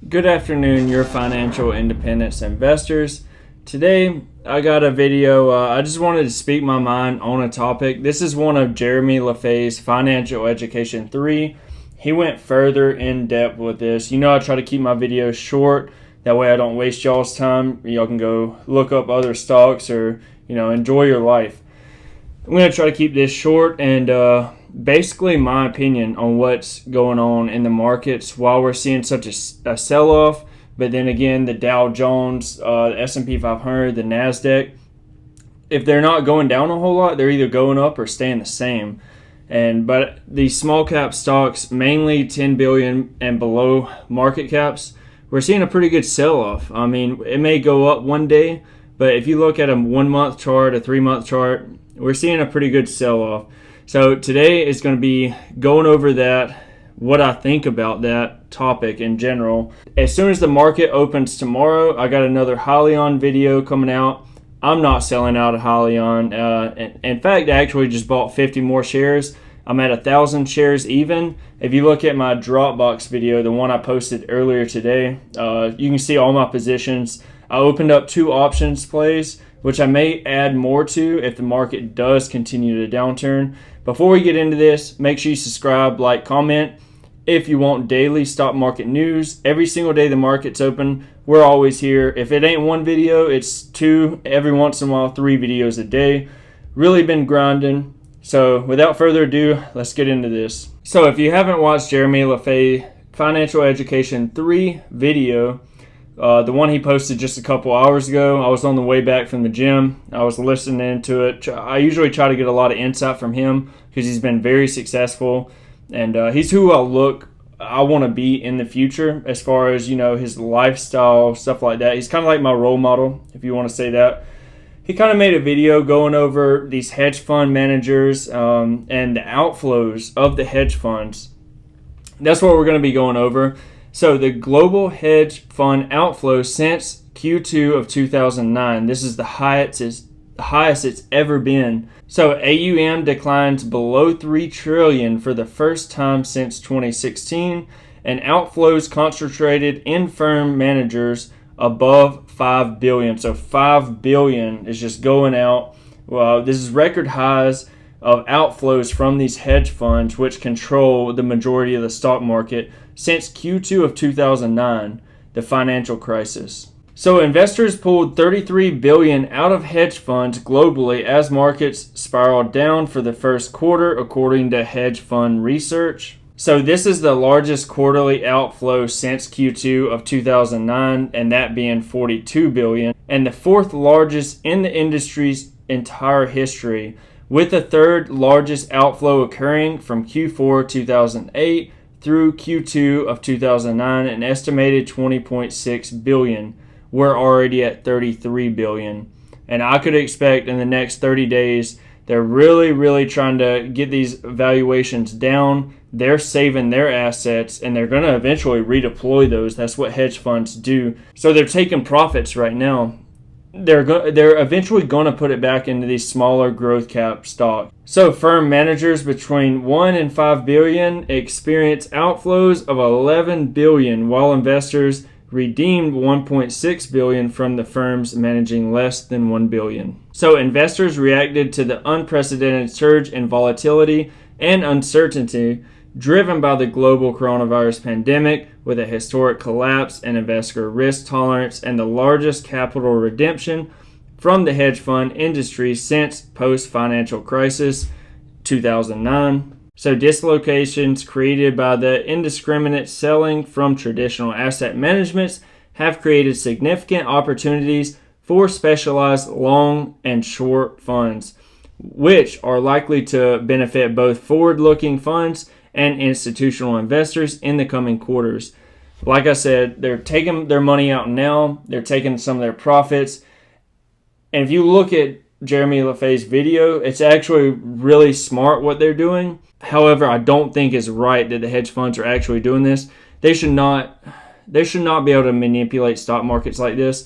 Good afternoon, your financial independence investors. Today, I got a video. I just wanted to speak my mind on a topic. This is one of Jeremy LaFay's Financial Education 3. He went further in depth with this. You know, I try to keep my videos short. That way I don't waste y'all's time. Y'all can go look up other stocks or, enjoy your life. I'm going to try to keep this short and basically my opinion on what's going on in the markets while we're seeing such a sell-off. But then again, the Dow Jones, the S&P 500, the NASDAQ, if they're not going down a whole lot, they're either going up or staying the same. But these small cap stocks, mainly 10 billion and below market caps, we're seeing a pretty good sell-off. I mean, it may go up one day, but if you look at a 1 month chart, a 3 month chart, we're seeing a pretty good sell-off. So today is going to be going over that, what I think about that topic in general. As soon as the market opens tomorrow, I got another Hyliion video coming out. I'm not selling out of Hyliion. In fact, I actually just bought 50 more shares. I'm at 1,000 shares even. If you look at my Dropbox video, the one I posted earlier today, you can see all my positions. I opened up 2 options plays, which I may add more to if the market does continue to downturn. Before we get into this, make sure you subscribe, like, comment. If you want daily stock market news, every single day the market's open, we're always here. If it ain't one video, it's 2, every once in a while, 3 videos a day. Really been grinding. So without further ado, let's get into this. So if you haven't watched Jeremy LaFay Financial Education 3 video, the one he posted just a couple hours ago, I was on the way back from the gym. I was listening to it. I usually try to get a lot of insight from him because he's been very successful. And he's who I want to be in the future as far as, his lifestyle, stuff like that. He's kind of like my role model, if you want to say that. He kind of made a video going over these hedge fund managers and the outflows of the hedge funds. That's what we're going to be going over. So the global hedge fund outflow since Q2 of 2009, this is the highest it's ever been. So AUM declines below 3 trillion for the first time since 2016, and outflows concentrated in firm managers above 5 billion. So 5 billion is just going out. Well, this is record highs of outflows from these hedge funds, which control the majority of the stock market since Q2 of 2009, the financial crisis. So investors pulled 33 billion out of hedge funds globally as markets spiraled down for the first quarter, according to hedge fund research. So this is the largest quarterly outflow since Q2 of 2009, and that being 42 billion, and the 4th largest in the industry's entire history, with the 3rd largest outflow occurring from Q4 2008 through Q2 of 2009, an estimated 20.6 billion. We're already at 33 billion. And I could expect in the next 30 days, they're really trying to get these valuations down. They're saving their assets and they're going to eventually redeploy those. That's what hedge funds do. So they're taking profits right now. They're eventually going to put it back into these smaller growth cap stocks. So firm managers between 1 and 5 billion experience outflows of 11 billion, while investors redeemed 1.6 billion from the firms managing less than 1 billion. So investors reacted to the unprecedented surge in volatility and uncertainty driven by the global coronavirus pandemic, with a historic collapse in investor risk tolerance and the largest capital redemption from the hedge fund industry since post-financial crisis 2009. So dislocations created by the indiscriminate selling from traditional asset managements have created significant opportunities for specialized long and short funds, which are likely to benefit both forward-looking funds and institutional investors in the coming quarters. Like I said, they're taking their money out now. They're taking some of their profits. And if you look at Jeremy LaFay's video, it's actually really smart what they're doing. However, I don't think it's right that the hedge funds are actually doing this. They should not be able to manipulate stock markets like this.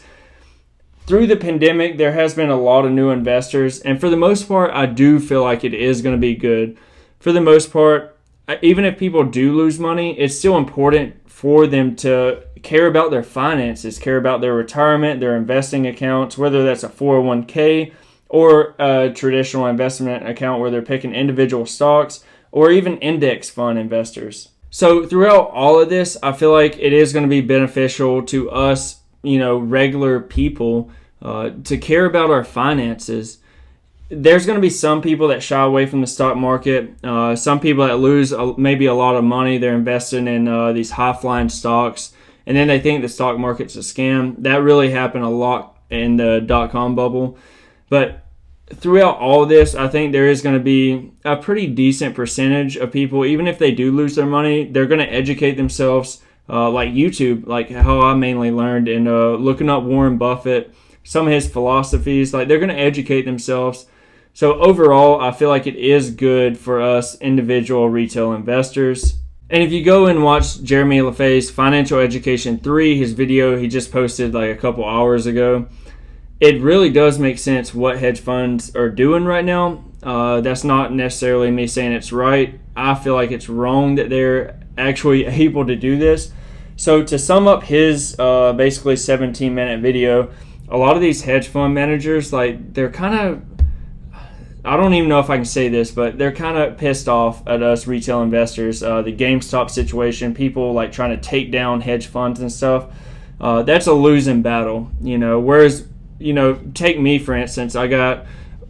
Through the pandemic, there has been a lot of new investors, and for the most part, I do feel like it is going to be good. For the most part, even if people do lose money, it's still important for them to care about their finances, care about their retirement, their investing accounts, whether that's a 401k or a traditional investment account where they're picking individual stocks, or even index fund investors. So throughout all of this, I feel like it is going to be beneficial to us, regular people, to care about our finances. There's going to be some people that shy away from the stock market, some people that lose maybe a lot of money. They're investing in these high-flying stocks, and then they think the stock market's a scam. That really happened a lot in the dot-com bubble. But throughout all of this, I think there is going to be a pretty decent percentage of people, even if they do lose their money, they're going to educate themselves, like YouTube, like how I mainly learned, and looking up Warren Buffett, some of his philosophies. Like, they're going to educate themselves. So overall, I feel like it is good for us individual retail investors. And if you go and watch Jeremy LaFae's Financial Education 3, his video he just posted like a couple hours ago, it really does make sense what hedge funds are doing right now. That's not necessarily me saying it's right. I feel like it's wrong that they're actually able to do this. So to sum up his basically 17-minute video, a lot of these hedge fund managers, like, they're kind of, I don't even know if I can say this, but they're kind of pissed off at us retail investors. The GameStop situation, people like trying to take down hedge funds and stuff. That's a losing battle, Whereas, take me for instance. I got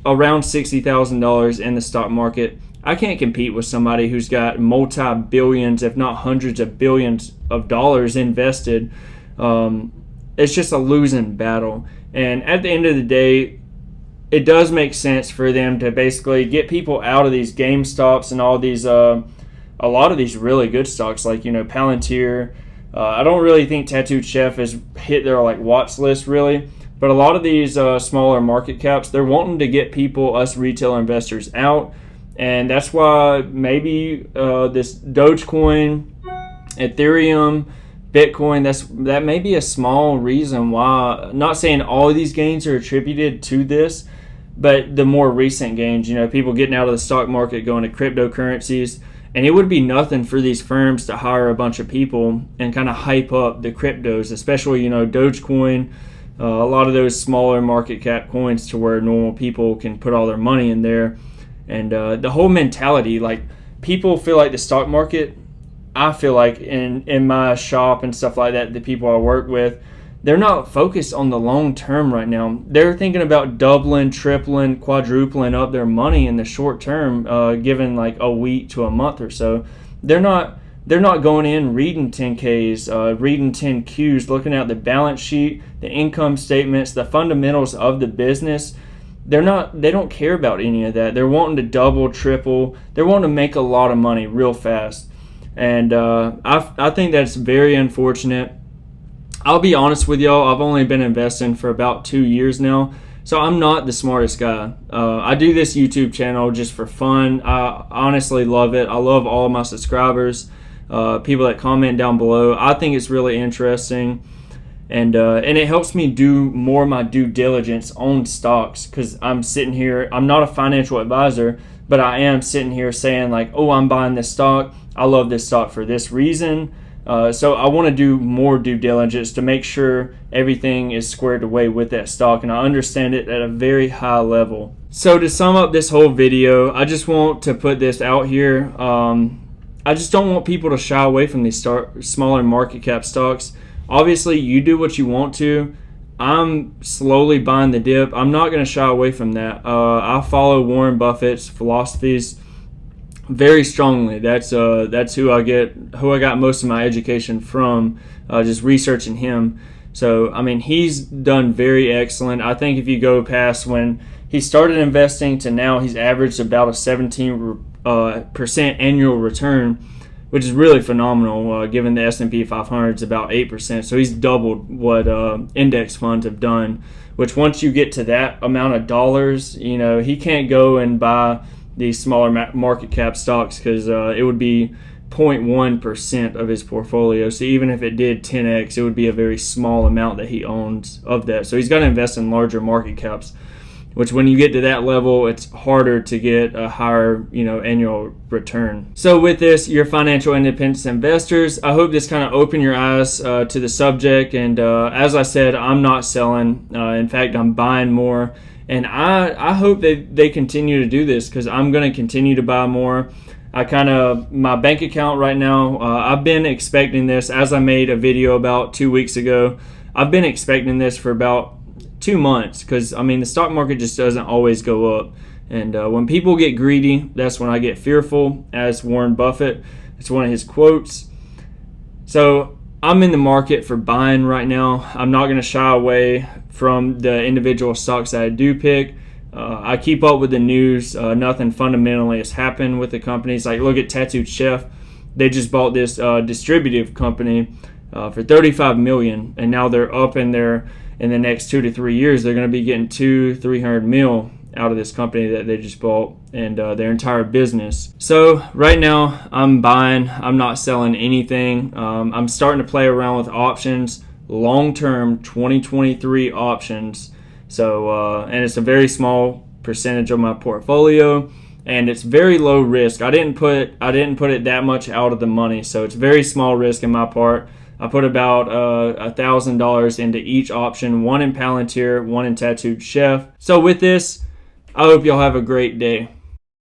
around $60,000 in the stock market. I can't compete with somebody who's got multi-billions, if not hundreds of billions of dollars invested. It's just a losing battle. And at the end of the day, it does make sense for them to basically get people out of these GameStops and all these, a lot of these really good stocks like, Palantir. I don't really think Tattooed Chef has hit their like watch list really, but a lot of these smaller market caps, they're wanting to get people, us retail investors, out. And that's why maybe this Dogecoin, Ethereum, Bitcoin, that may be a small reason why. I'm not saying all of these gains are attributed to this, but the more recent gains, people getting out of the stock market, going to cryptocurrencies. And it would be nothing for these firms to hire a bunch of people and kind of hype up the cryptos, especially, Dogecoin, a lot of those smaller market cap coins to where normal people can put all their money in there. And the whole mentality, like, people feel like the stock market, I feel like in my shop and stuff like that, the people I work with, they're not focused on the long term right now. They're thinking about doubling, tripling, quadrupling up their money in the short term, given like a week to a month or so. They're not going in reading 10Ks, reading 10Qs, looking at the balance sheet, the income statements, the fundamentals of the business. They don't care about any of that. They're wanting to double, triple. They're wanting to make a lot of money real fast. And I think that's very unfortunate. I'll be honest with y'all, I've only been investing for about 2 years now, so I'm not the smartest guy. I do this YouTube channel just for fun. I honestly love it. I love all of my subscribers, people that comment down below. I think it's really interesting, and it helps me do more of my due diligence on stocks, because I'm sitting here, I'm not a financial advisor, but I am sitting here saying like, oh, I'm buying this stock. I love this stock for this reason. So I want to do more due diligence to make sure everything is squared away with that stock, and I understand it at a very high level. So to sum up this whole video, I just want to put this out here. I just don't want people to shy away from these smaller market cap stocks. Obviously, you do what you want to. I'm slowly buying the dip. I'm not going to shy away from that. I follow Warren Buffett's philosophies very strongly. That's who I got most of my education from, just researching him. So I mean, he's done very excellent. I think if you go past when he started investing to now, he's averaged about a 17% annual return, which is really phenomenal, given the S&P 500 is about 8%. So he's doubled what index funds have done, which once you get to that amount of dollars, he can't go and buy these smaller market cap stocks, because it would be 0.1% of his portfolio. So even if it did 10x, it would be a very small amount that he owns of that. So he's got to invest in larger market caps. which when you get to that level, it's harder to get a higher, annual return. So with this, your financial independence investors, I hope this kind of opened your eyes to the subject. And as I said, I'm not selling. In fact, I'm buying more. And I hope that they continue to do this, because I'm going to continue to buy more. My bank account right now, I've been expecting this, as I made a video about 2 weeks ago. I've been expecting this for about 2 months, because the stock market just doesn't always go up. And when people get greedy, that's when I get fearful, as Warren Buffett, it's one of his quotes. So I'm in the market for buying right now. I'm not going to shy away from the individual stocks that I do pick. I keep up with the news. Nothing fundamentally has happened with the companies. Like, look at Tattooed Chef. They just bought this distributive company for $35 million, and now they're up in the next 2 to 3 years, they're going to be getting $200-300 million out of this company that they just bought, and their entire business. So right now, I'm buying. I'm not selling anything. I'm starting to play around with options, long-term 2023 options. So and it's a very small percentage of my portfolio, and it's very low risk. I didn't put it that much out of the money, so it's very small risk in my part. I put about $1,000 into each option, one in Palantir, one in Tattooed Chef. So with this, I hope y'all have a great day.